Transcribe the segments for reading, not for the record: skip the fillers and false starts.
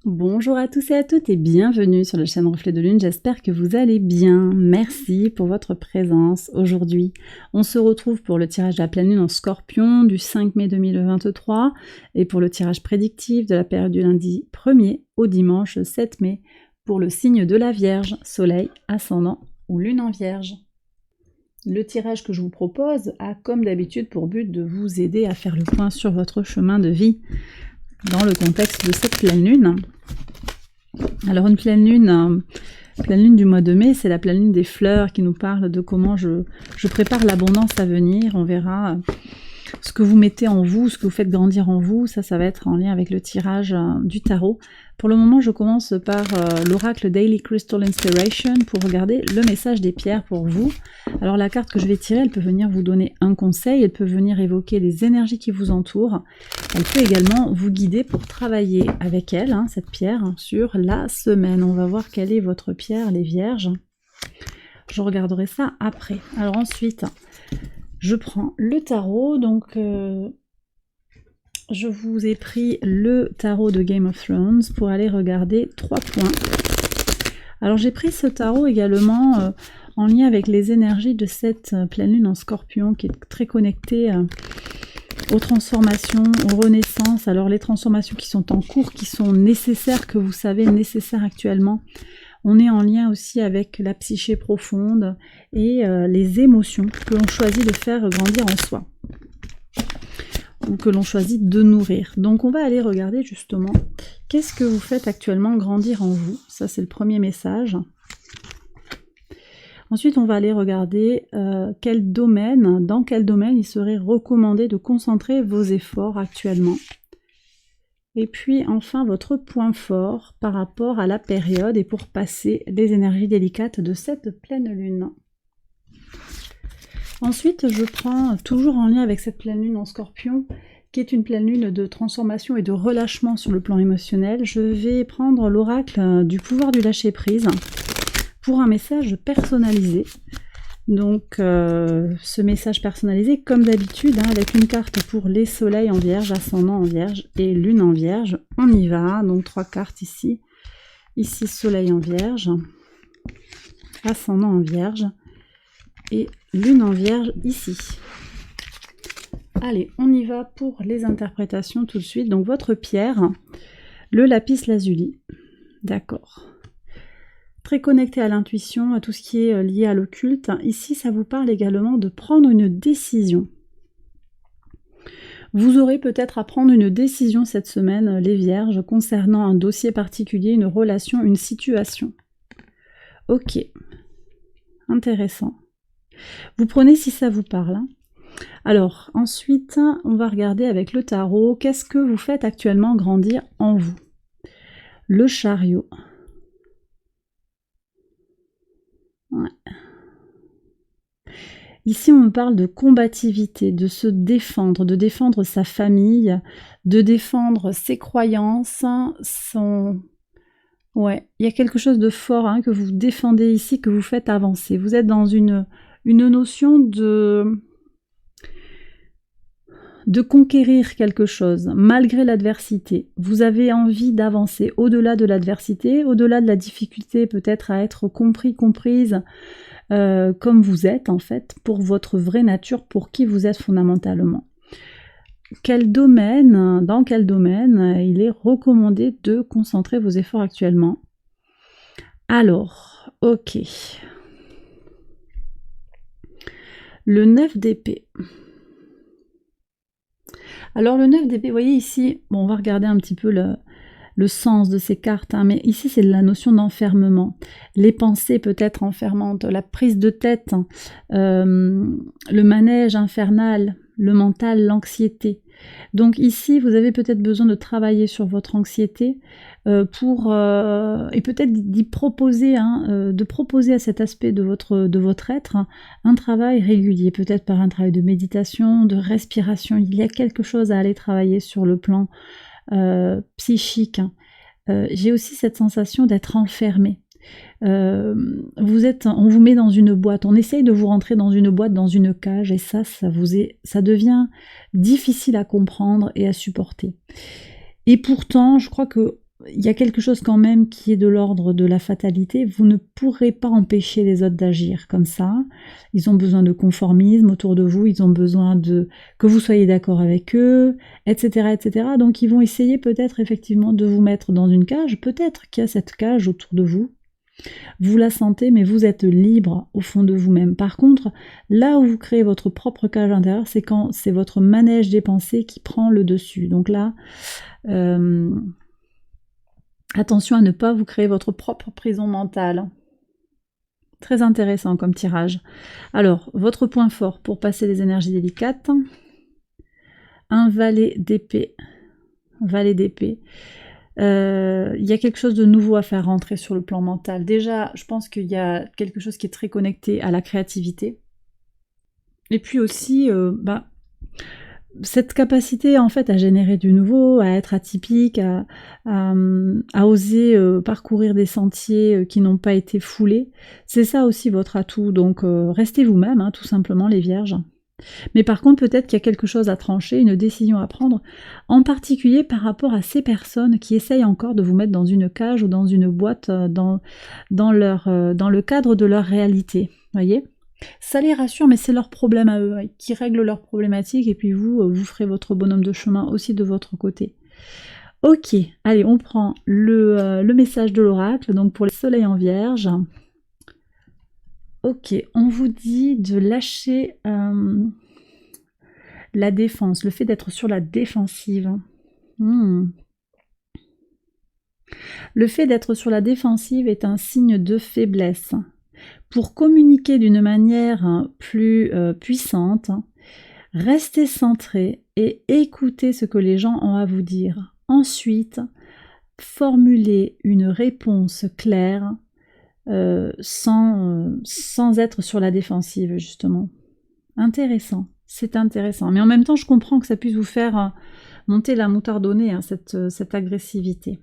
Bonjour à tous et à toutes et bienvenue sur la chaîne Reflet de Lune, j'espère que vous allez bien. Merci pour votre présence aujourd'hui. On se retrouve pour le tirage de la pleine lune en Scorpion du 5 mai 2023 et pour le tirage prédictif de la période du lundi 1er au dimanche 7 mai pour le signe de la Vierge, Soleil, Ascendant ou Lune en Vierge. Le tirage que je vous propose a comme d'habitude pour but de vous aider à faire le point sur votre chemin de vie dans le contexte de cette pleine lune. Alors une pleine lune du mois de mai, c'est la pleine lune des fleurs qui nous parle de comment je prépare l'abondance à venir. On verra ce que vous mettez en vous, ce que vous faites grandir en vous, ça va être en lien avec le tirage du tarot. Pour le moment, je commence par l'oracle Daily Crystal Inspiration pour regarder le message des pierres pour vous. Alors la carte que je vais tirer, elle peut venir vous donner un conseil, elle peut venir évoquer les énergies qui vous entourent. Elle peut également vous guider pour travailler avec elle, cette pierre, sur la semaine. On va voir quelle est votre pierre, les vierges. Je regarderai ça après. Alors ensuite, je prends le tarot, donc je vous ai pris le tarot de Game of Thrones pour aller regarder 3 points. Alors j'ai pris ce tarot également en lien avec les énergies de cette pleine lune en Scorpion qui est très connectée aux transformations, aux renaissances. Alors les transformations qui sont en cours, qui sont nécessaires, que vous savez nécessaires actuellement. On est en lien aussi avec la psyché profonde et les émotions que l'on choisit de faire grandir en soi. Ou que l'on choisit de nourrir. Donc on va aller regarder justement qu'est-ce que vous faites actuellement grandir en vous. Ça c'est le premier message. Ensuite on va aller regarder dans quel domaine il serait recommandé de concentrer vos efforts actuellement. Et puis enfin votre point fort par rapport à la période et pour passer les énergies délicates de cette pleine lune. Ensuite, je prends, toujours en lien avec cette pleine lune en Scorpion, qui est une pleine lune de transformation et de relâchement sur le plan émotionnel, je vais prendre l'oracle du pouvoir du lâcher-prise pour un message personnalisé. Donc, ce message personnalisé, comme d'habitude, avec une carte pour les soleils en Vierge, ascendant en Vierge et lune en Vierge. On y va, donc 3 cartes ici. Ici, soleil en Vierge, ascendant en Vierge et lune en Vierge ici. Allez, on y va pour les interprétations tout de suite. Donc votre pierre, le lapis lazuli. D'accord. Très connecté à l'intuition, à tout ce qui est lié à l'occulte. Ici, ça vous parle également de prendre une décision. Vous aurez peut-être à prendre une décision cette semaine, les vierges, concernant un dossier particulier, une relation, une situation. Ok. Intéressant. Vous prenez si ça vous parle. Alors, ensuite, on va regarder avec le tarot, qu'est-ce que vous faites actuellement grandir en vous? Le chariot. Ouais. Ici, on me parle de combativité, de se défendre, de défendre sa famille, de défendre ses croyances, son... Ouais, il y a quelque chose de fort que vous défendez ici, que vous faites avancer. Vous êtes dans une notion de conquérir quelque chose, malgré l'adversité. Vous avez envie d'avancer au-delà de l'adversité, au-delà de la difficulté peut-être à être compris, comprise, comme vous êtes en fait, pour votre vraie nature, pour qui vous êtes fondamentalement. Dans quel domaine il est recommandé de concentrer vos efforts actuellement? Alors, ok. Le 9 d'épée. Alors le 9 d'épée, vous voyez ici, bon, on va regarder un petit peu le sens de ces cartes, mais ici c'est la notion d'enfermement. Les pensées peut-être enfermantes, la prise de tête, le manège infernal, le mental, l'anxiété. Donc ici, vous avez peut-être besoin de travailler sur votre anxiété et peut-être d'y proposer, de proposer à cet aspect de votre être un travail régulier, peut-être par un travail de méditation, de respiration. Il y a quelque chose à aller travailler sur le plan psychique. J'ai aussi cette sensation d'être enfermé. On vous met dans une boîte, on essaye de vous rentrer dans une boîte, dans une cage, et ça devient difficile à comprendre et à supporter. Et pourtant, je crois que il y a quelque chose quand même qui est de l'ordre de la fatalité. Vous ne pourrez pas empêcher les autres d'agir comme ça. Ils ont besoin de conformisme autour de vous, ils ont besoin de que vous soyez d'accord avec eux, etc., etc. Donc ils vont essayer peut-être effectivement de vous mettre dans une cage. Peut-être qu'il y a cette cage autour de vous. Vous la sentez, mais vous êtes libre au fond de vous-même. Par contre, là où vous créez votre propre cage intérieure, c'est quand c'est votre manège des pensées qui prend le dessus. Donc là, attention à ne pas vous créer votre propre prison mentale. Très intéressant comme tirage. Alors, votre point fort pour passer les énergies délicates, un valet d'épée. Valet d'épée. Il y a quelque chose de nouveau à faire rentrer sur le plan mental. Déjà, je pense qu'il y a quelque chose qui est très connecté à la créativité. Et puis aussi, cette capacité en fait à générer du nouveau, à être atypique, à oser parcourir des sentiers qui n'ont pas été foulés, c'est ça aussi votre atout. Donc restez vous-même, tout simplement les vierges. Mais par contre, peut-être qu'il y a quelque chose à trancher, une décision à prendre, en particulier par rapport à ces personnes qui essayent encore de vous mettre dans une cage ou dans une boîte dans le cadre de leur réalité. Voyez ? Ça les rassure, mais c'est leur problème à eux, qui règlent leurs problématiques, et puis vous ferez votre bonhomme de chemin aussi de votre côté. Ok, allez, on prend le message de l'oracle, donc pour les soleils en vierge. Ok, on vous dit de lâcher la défense, le fait d'être sur la défensive. Le fait d'être sur la défensive est un signe de faiblesse. Pour communiquer d'une manière plus puissante, restez centré et écoutez ce que les gens ont à vous dire. Ensuite, formulez une réponse claire sans être sur la défensive, justement. Intéressant, c'est intéressant. Mais en même temps, je comprends que ça puisse vous faire monter la moutarde au nez, cette agressivité.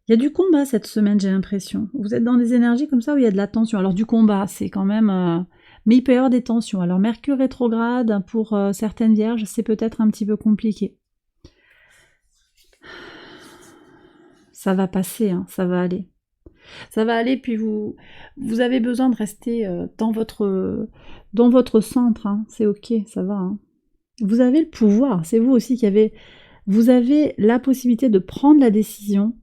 Il y a du combat cette semaine, j'ai l'impression. Vous êtes dans des énergies comme ça où il y a de la tension. Alors du combat, c'est quand même... mais il peut y avoir des tensions. Alors Mercure rétrograde, pour certaines vierges, c'est peut-être un petit peu compliqué. Ça va passer, ça va aller. Ça va aller, puis vous avez besoin de rester dans votre centre. C'est ok, ça va. Vous avez le pouvoir, c'est vous aussi qui avez... Vous avez la possibilité de prendre la décision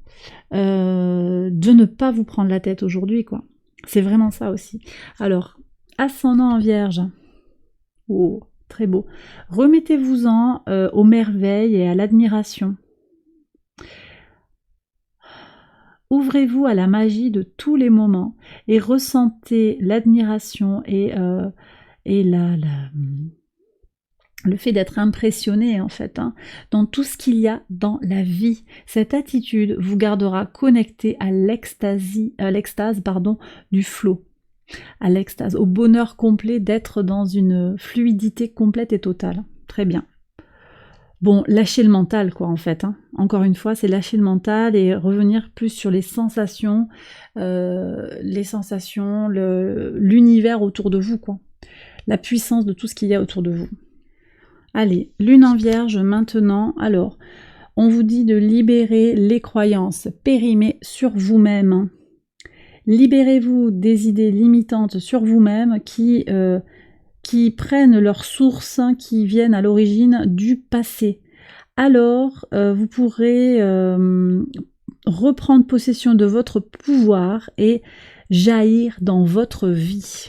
de ne pas vous prendre la tête aujourd'hui, quoi. C'est vraiment ça aussi. Alors, ascendant en vierge. Oh, très beau. Remettez-vous-en aux merveilles et à l'admiration. Ouvrez-vous à la magie de tous les moments et ressentez l'admiration et le fait d'être impressionné en fait dans tout ce qu'il y a dans la vie. Cette attitude vous gardera connecté à l'extase du flow, à l'extase, au bonheur complet d'être dans une fluidité complète et totale. Très bien. Bon, lâcher le mental quoi en fait. Encore une fois, c'est lâcher le mental et revenir plus sur les sensations, l'univers autour de vous quoi. La puissance de tout ce qu'il y a autour de vous. Allez, lune en vierge maintenant. Alors, on vous dit de libérer les croyances périmées sur vous-même. Libérez-vous des idées limitantes sur vous-même qui prennent leur source, qui viennent à l'origine du passé. Alors, vous pourrez reprendre possession de votre pouvoir et jaillir dans votre vie.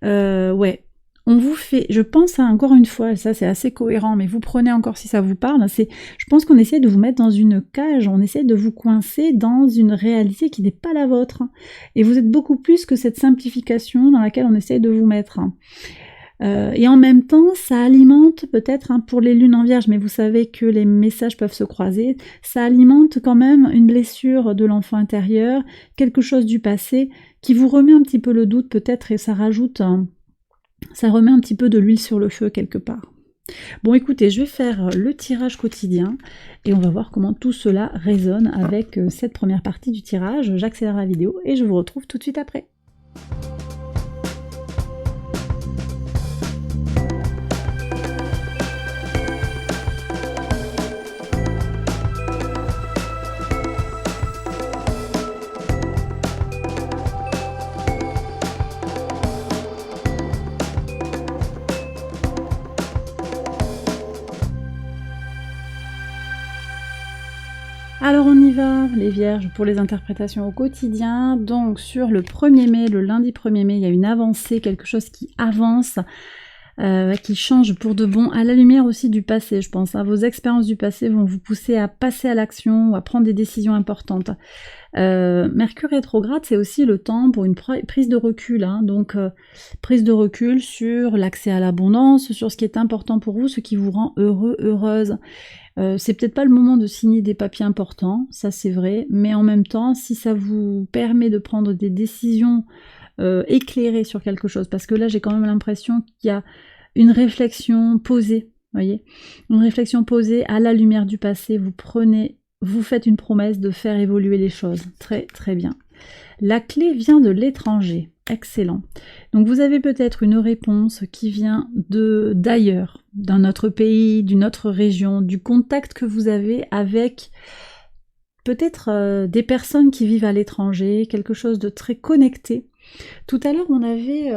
Ouais. On vous fait, je pense encore une fois, ça c'est assez cohérent, mais vous prenez encore si ça vous parle, je pense qu'on essaie de vous mettre dans une cage, on essaie de vous coincer dans une réalité qui n'est pas la vôtre. Et vous êtes beaucoup plus que cette simplification dans laquelle on essaie de vous mettre. Et en même temps, ça alimente peut-être pour les lunes en vierge, mais vous savez que les messages peuvent se croiser, ça alimente quand même une blessure de l'enfant intérieur, quelque chose du passé, qui vous remet un petit peu le doute peut-être et ça remet un petit peu de l'huile sur le feu quelque part. Bon écoutez, je vais faire le tirage quotidien et on va voir comment tout cela résonne avec cette première partie du tirage. J'accélère la vidéo et je vous retrouve tout de suite après. Alors on y va, les vierges, pour les interprétations au quotidien. Donc sur le 1er mai, le lundi 1er mai, il y a une avancée, quelque chose qui avance, qui change pour de bon, à la lumière aussi du passé, je pense. Vos expériences du passé vont vous pousser à passer à l'action ou à prendre des décisions importantes. Mercure rétrograde, c'est aussi le temps pour une prise de recul, donc prise de recul sur l'accès à l'abondance, sur ce qui est important pour vous, ce qui vous rend heureux, heureuse. C'est peut-être pas le moment de signer des papiers importants, ça c'est vrai, mais en même temps, si ça vous permet de prendre des décisions éclairées sur quelque chose, parce que là j'ai quand même l'impression qu'il y a une réflexion posée, voyez, une réflexion posée à la lumière du passé, vous faites une promesse de faire évoluer les choses, très très bien. La clé vient de l'étranger, excellent. Donc vous avez peut-être une réponse qui vient d'ailleurs, d'un autre pays, d'une autre région, du contact que vous avez avec peut-être des personnes qui vivent à l'étranger, quelque chose de très connecté. Tout à l'heure on avait,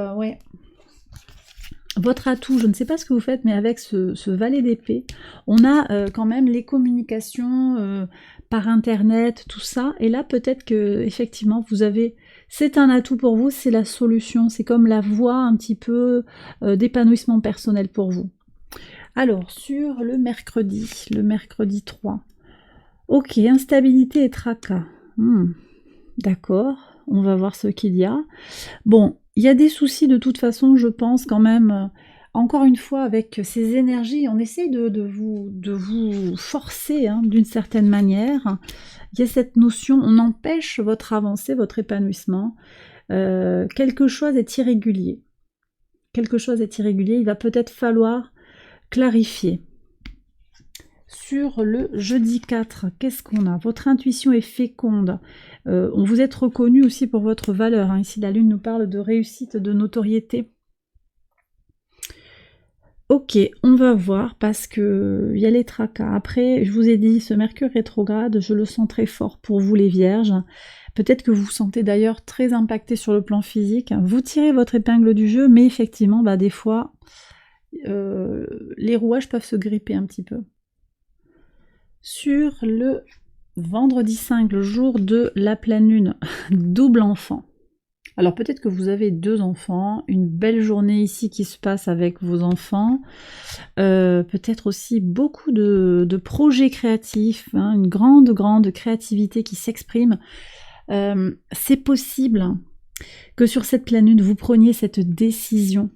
votre atout, je ne sais pas ce que vous faites, mais avec ce valet d'épée, on a quand même les communications par internet, tout ça, et là peut-être que effectivement vous avez, c'est un atout pour vous, c'est la solution, c'est comme la voie un petit peu d'épanouissement personnel pour vous. Alors sur le mercredi 3, ok, instabilité et tracas, d'accord, on va voir ce qu'il y a. Bon, il y a des soucis de toute façon, je pense quand même, encore une fois, avec ces énergies, on essaie de vous forcer d'une certaine manière. Il y a cette notion, on empêche votre avancée, votre épanouissement. Quelque chose est irrégulier. Quelque chose est irrégulier, il va peut-être falloir clarifier. Sur le jeudi 4, qu'est-ce qu'on a? Votre intuition est féconde. On vous êtes reconnu aussi pour votre valeur. Ici, la Lune nous parle de réussite, de notoriété. Ok, on va voir parce que il y a les tracas. Après, je vous ai dit, ce Mercure rétrograde, je le sens très fort pour vous les Vierges. Peut-être que vous vous sentez d'ailleurs très impacté sur le plan physique. Vous tirez votre épingle du jeu, mais effectivement, des fois, les rouages peuvent se gripper un petit peu. Sur le vendredi 5, le jour de la pleine lune, double enfant. Alors peut-être que vous avez 2 enfants, une belle journée ici qui se passe avec vos enfants, peut-être aussi beaucoup de projets créatifs, une grande créativité qui s'exprime. C'est possible que sur cette pleine lune, vous preniez cette décision.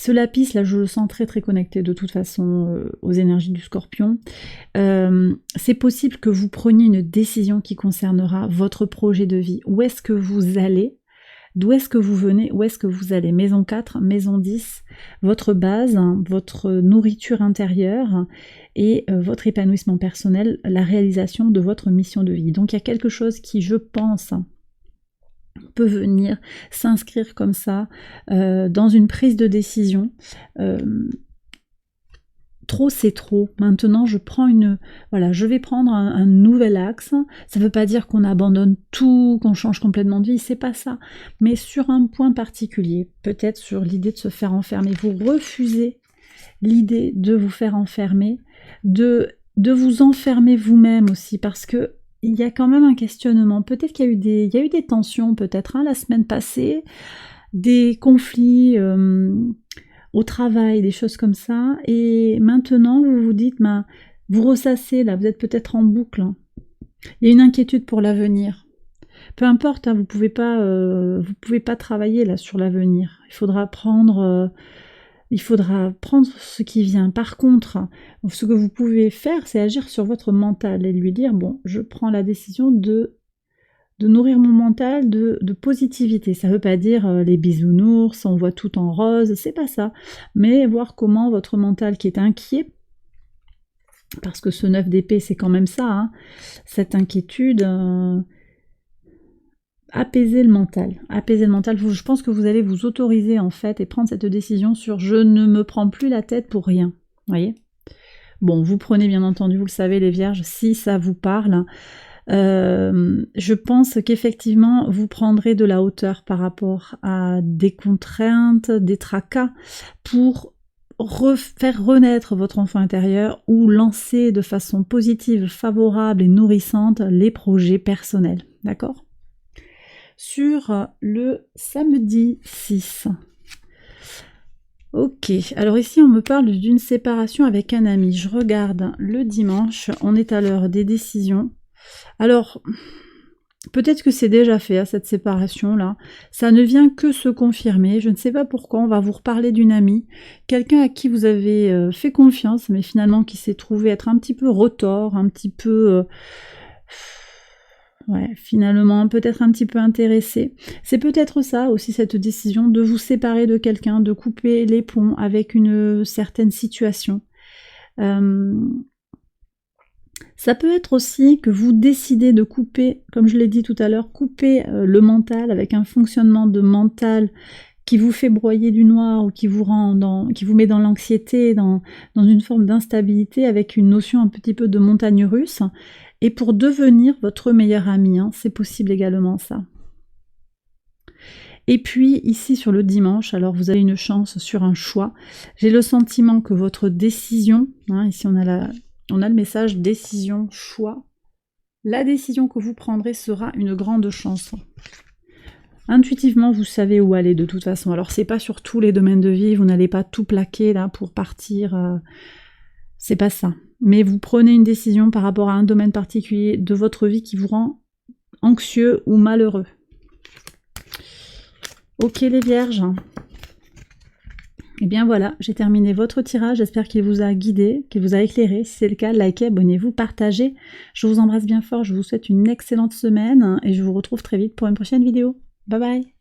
Ce lapis, là, je le sens très très connecté de toute façon aux énergies du Scorpion. C'est possible que vous preniez une décision qui concernera votre projet de vie. Où est-ce que vous allez? D'où est-ce que vous venez? Où est-ce que vous allez? Maison 4, maison 10, votre base, votre nourriture intérieure et votre épanouissement personnel, la réalisation de votre mission de vie. Donc il y a quelque chose qui, je pense, peut venir s'inscrire comme ça dans une prise de décision. Trop c'est trop. Maintenant je vais prendre un nouvel axe. Ça ne veut pas dire qu'on abandonne tout, qu'on change complètement de vie, c'est pas ça. Mais sur un point particulier, peut-être sur l'idée de se faire enfermer, vous refusez l'idée de vous faire enfermer, de vous enfermer vous-même aussi, parce que il y a quand même un questionnement. Peut-être qu'il y a eu des tensions, peut-être la semaine passée, des conflits au travail, des choses comme ça. Et maintenant, vous vous dites, vous ressassez, là, vous êtes peut-être en boucle. Il y a une inquiétude pour l'avenir. Peu importe, vous pouvez pas travailler là sur l'avenir. Il faudra prendre ce qui vient. Par contre, ce que vous pouvez faire, c'est agir sur votre mental et lui dire, bon, je prends la décision de nourrir mon mental de positivité. Ça ne veut pas dire les bisounours, on voit tout en rose, c'est pas ça. Mais voir comment votre mental qui est inquiet, parce que ce 9 d'épée, c'est quand même ça, cette inquiétude, apaiser le mental. Je pense que vous allez vous autoriser en fait et prendre cette décision sur je ne me prends plus la tête pour rien. Voyez ? Bon, vous prenez bien entendu, vous le savez les Vierges, si ça vous parle. Je pense qu'effectivement vous prendrez de la hauteur par rapport à des contraintes, des tracas pour faire renaître votre enfant intérieur ou lancer de façon positive, favorable et nourrissante les projets personnels. D'accord ? Sur le samedi 6. Ok, alors ici on me parle d'une séparation avec un ami. Je regarde le dimanche, on est à l'heure des décisions. Alors, peut-être que c'est déjà fait, cette séparation-là. Ça ne vient que se confirmer. Je ne sais pas pourquoi, on va vous reparler d'une amie. Quelqu'un à qui vous avez fait confiance, mais finalement qui s'est trouvé être un petit peu retors, un petit peu... finalement, peut-être un petit peu intéressé. C'est peut-être ça aussi, cette décision de vous séparer de quelqu'un, de couper les ponts avec une certaine situation. Ça peut être aussi que vous décidez de couper, comme je l'ai dit tout à l'heure, couper le mental avec un fonctionnement de mental qui vous fait broyer du noir ou qui vous met dans l'anxiété, dans une forme d'instabilité avec une notion un petit peu de montagne russe. Et pour devenir votre meilleur ami, c'est possible également ça. Et puis ici sur le dimanche, alors vous avez une chance sur un choix. J'ai le sentiment que votre décision, ici on a le message décision, choix. La décision que vous prendrez sera une grande chance. Intuitivement, vous savez où aller de toute façon. Alors c'est pas sur tous les domaines de vie, vous n'allez pas tout plaquer là pour partir. C'est pas ça. Mais vous prenez une décision par rapport à un domaine particulier de votre vie qui vous rend anxieux ou malheureux. Ok les vierges. Et bien voilà, j'ai terminé votre tirage. J'espère qu'il vous a guidé, qu'il vous a éclairé. Si c'est le cas, likez, abonnez-vous, partagez. Je vous embrasse bien fort, je vous souhaite une excellente semaine et je vous retrouve très vite pour une prochaine vidéo. Bye bye.